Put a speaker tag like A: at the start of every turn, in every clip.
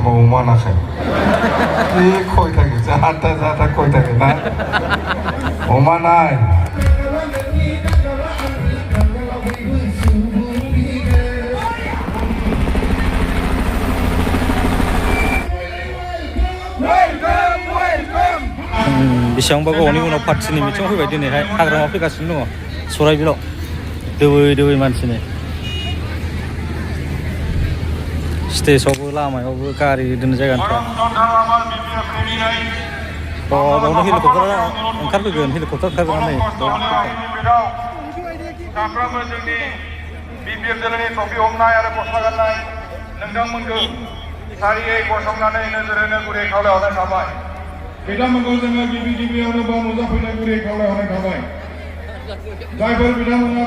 A: अमा नाखाय बे खय थाखो जाता खय थाखो ना अमा नाय
B: बेसेबांबा गोबावनि उनाव पार्टिनि मिथिङाव फैबाय दिनैहाय हाग्रामा फैगासिनो दङ सराइबिलाव दोबै मानसिनि स्टेजआवबो लामायावबो गारि दोननो जायगानिफ्राय बावनो हेलिकप्टार ओंखारफैगोन हेलिकप्टार ओंखारगोन
C: साफ्रोमबो जोंनि बिपिएफ दोलोनि ट्रफि हमनाय आरो गस्ला गाननाय नोंथांमोनखौ सारियै गसंनानै नोजोर होनो गुरै खावलायहरनाय थाबाय बिथांमोनखौ जोङो गिबियावनो बाव नुजाफैनाय गुरै खावलायहरनाय थाबाय जायफोर बिथांमोना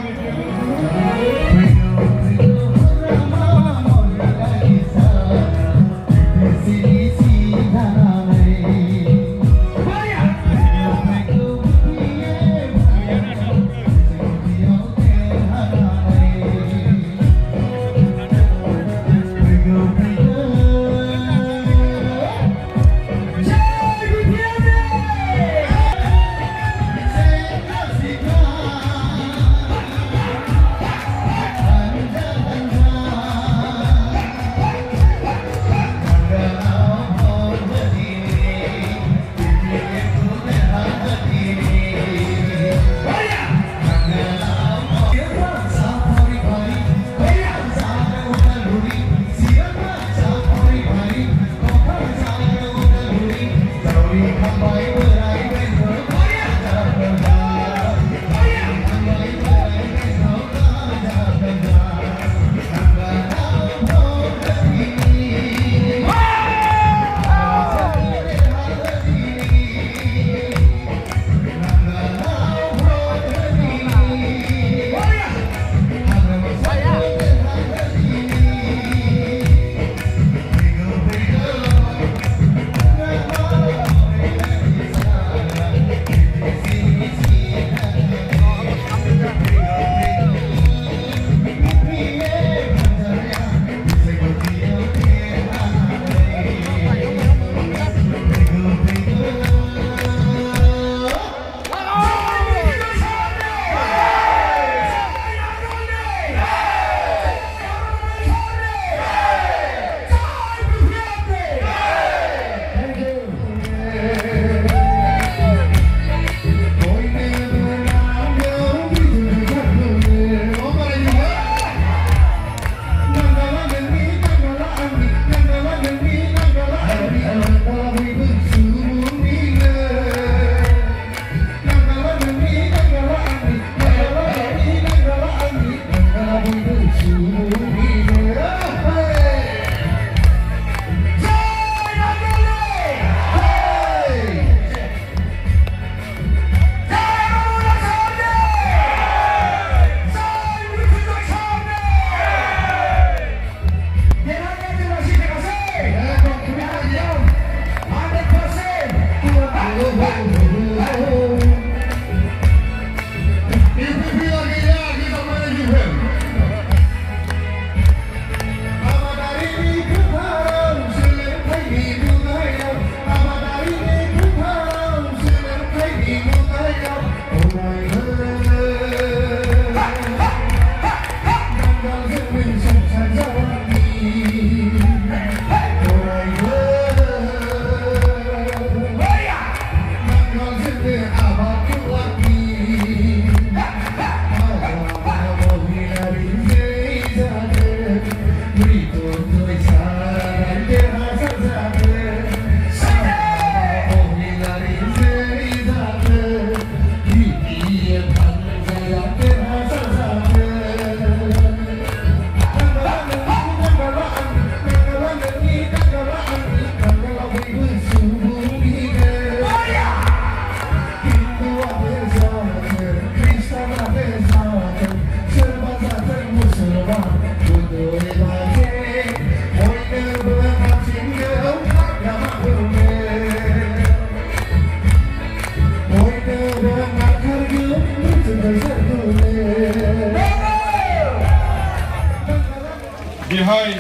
C: बेहाय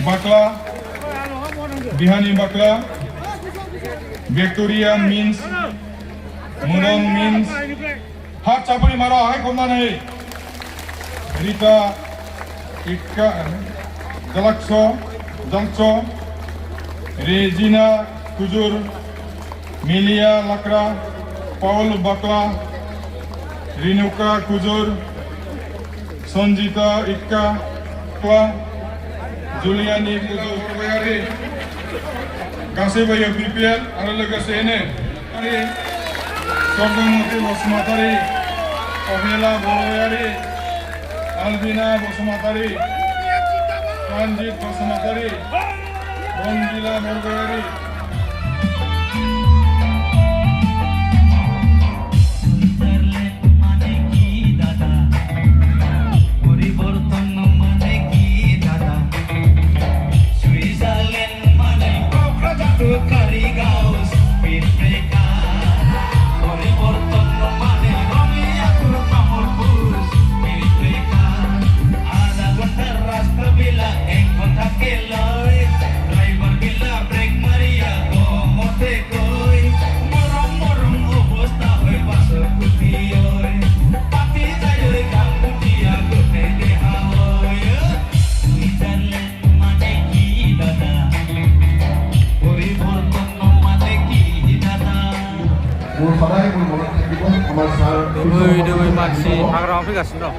C: बाक्ला Bihani Bakla, Victoria means, Munon means, Hat Chapuri Mara, Hai Komane, Rita, Itka, Jalakso, Regina Kujur, Milia Lakra, Paul Bakla, Rinuka Kujur, Sanjita Itka, Kla, Juliani Kujur, Bayari, Kasibaya BPL, Aralaga Sene, Sorgamati Bosmatari, Ohela Boyari, Albina Bosmatari, Ranjit Bosmatari, Bondila Morgari.
B: Dewey masih hagrang fैगासिनो दं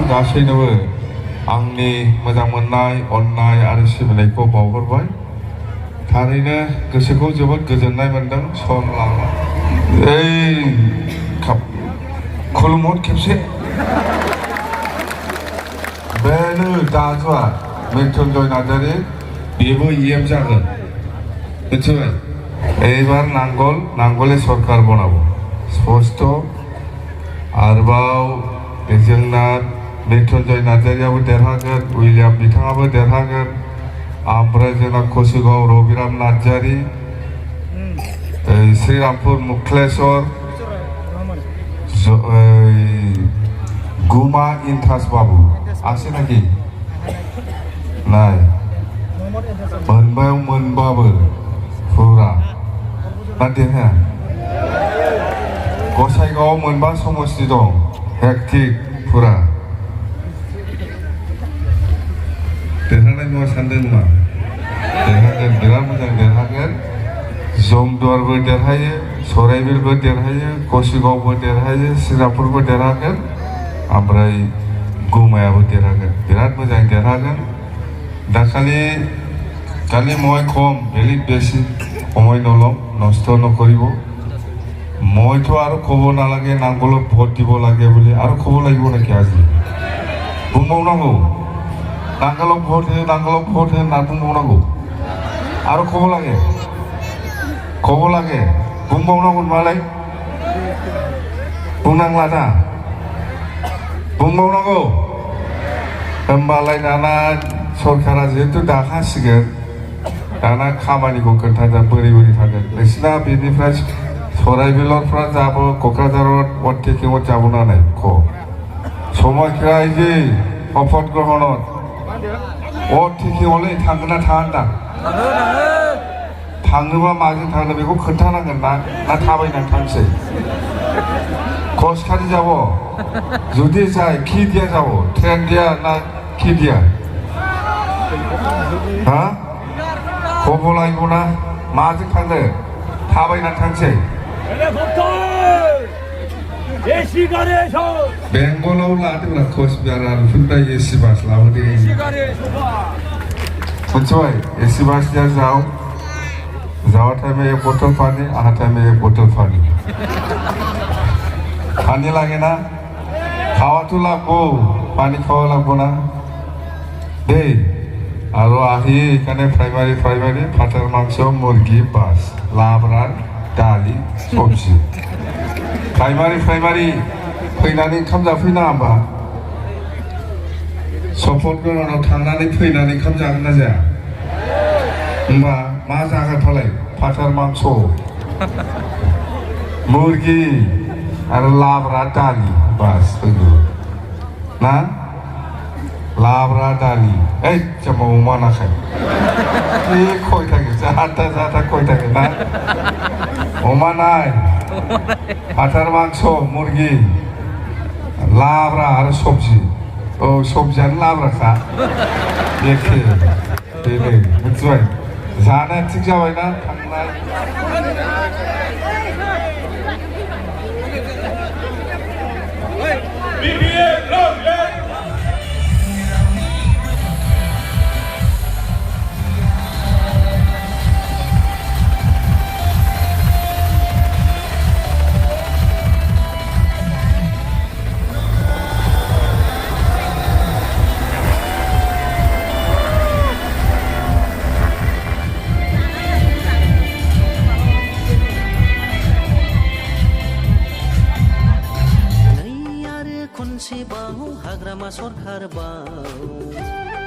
A: गासैनोबो आंनि मोजां मोननाय अननाय आरो सिबिनायखौ बावहरबाय थारैनो गोसोखौ जोबोद गोजोननाय मोनदों सम लाना खुलुमहर खेबसे बेनो दाजुआ मृत्युंजय नार्जारी बेबो इएम जागोन मिथिबाय एबार नांगले सरकार बनाबो स्पष्ट आरोबाव जोंना मृत्युंजय नार्जारियाबो देरहागोन उइलियाम बिथाङाबो देरहागोन ओमफ्राय जोंना कसुगाव रबिराम नार्जारी श्रीरामपुर मुक्लेश्वर गुमा इंथास बाबू आसे नाखि नाय मोनबायाव मोनबाबो फुरा ना देरहाया गसाइगावआव मोनबा समस्ति दं हेक्टिक फुरा देरहानाय नङा सानदों नामा देरहागोन बिराद मोजां देरहागोन जमदुवारबो देरहायो सराइबिलबो देरहायो कसुगावबो देरहायो श्रीरामपुरबो देरहागोन ओमफ्राय गुमायाबो देरहागोन बिराद मोजां देरहागोन কালি মই কম বেলিত বেছি সময় নলম নষ্ট নকৰিব মইতো আৰু ক'ব নালাগে নাংগলত ভোট দিব লাগে বুলি আৰু ক'ব লাগিব নেকি আজি বুংবাवनांगौ नांगोलाव भोट हो होनना बुंबावनांगौ आरो खबर लागे बुंबावनांगौ मालाय बुंनांला दा बुंबावनांगौ होमबालाय दाना सरकारा जिहेतु दाखासिगोन दाना खामानिखौ खोन्थादों बोरै थागोन नोंसिना बेनिफ्राय सराइबिलरफ्रा जाबो क'क्राझाराव अटेकिंआव जाबोनानै সময়खा जे शपथ ग्रहणत अटेकिंआवलाय थांगोन ना थाङा होनदां थाङोबा माजों थांनो बेखौ खोन्थानांगोन ना थाबायनानै थांसै খোজকাঢ়ি যাব যদি যায় কি দিয়া যাব ট্রেন দিয়া না কি দিয়া হ্যাঁ খবর লাগবো না মাঝে থাকলে थाबायना थांसै बेंगलाव लादोंब्ला कचबिहार आरो फुनबाय एसि बास लाबोदों मिथिबाय एसि बास दिया जावा टाइम एक बोतल पानी आहा टाइम एक बोतल पानी पानी लागे ना खावा तो लागबो पानी खावा लागबो ना दे आरो आही एखाने प्राइमारि फाटार मांस मुरगि बास लाब्रा दालि सबजि प्राइमारि फैनानै ओंखाम जाफैना होमबा सपन गोनांनाव थांनानै फैनानै ओंखाम जागोन ना जाया होमबा मा जागोन फालाय फाटार मांस मुरगि आरो लाब्रा दालि बास फैगौ ना लाब्रा दालि ओइ जमा अमा नाखाय बे खय थागोन जाथा खय थागोन ना अमा नाय फाटार मांस मुरगि लाब्रा आरो सबजि औ सबजियानो लाब्राखा एखे बेनो मिथिबाय जानाया थिग जाबायना थांनाय
D: खनसेबाव हाग्रामा सरखार बाव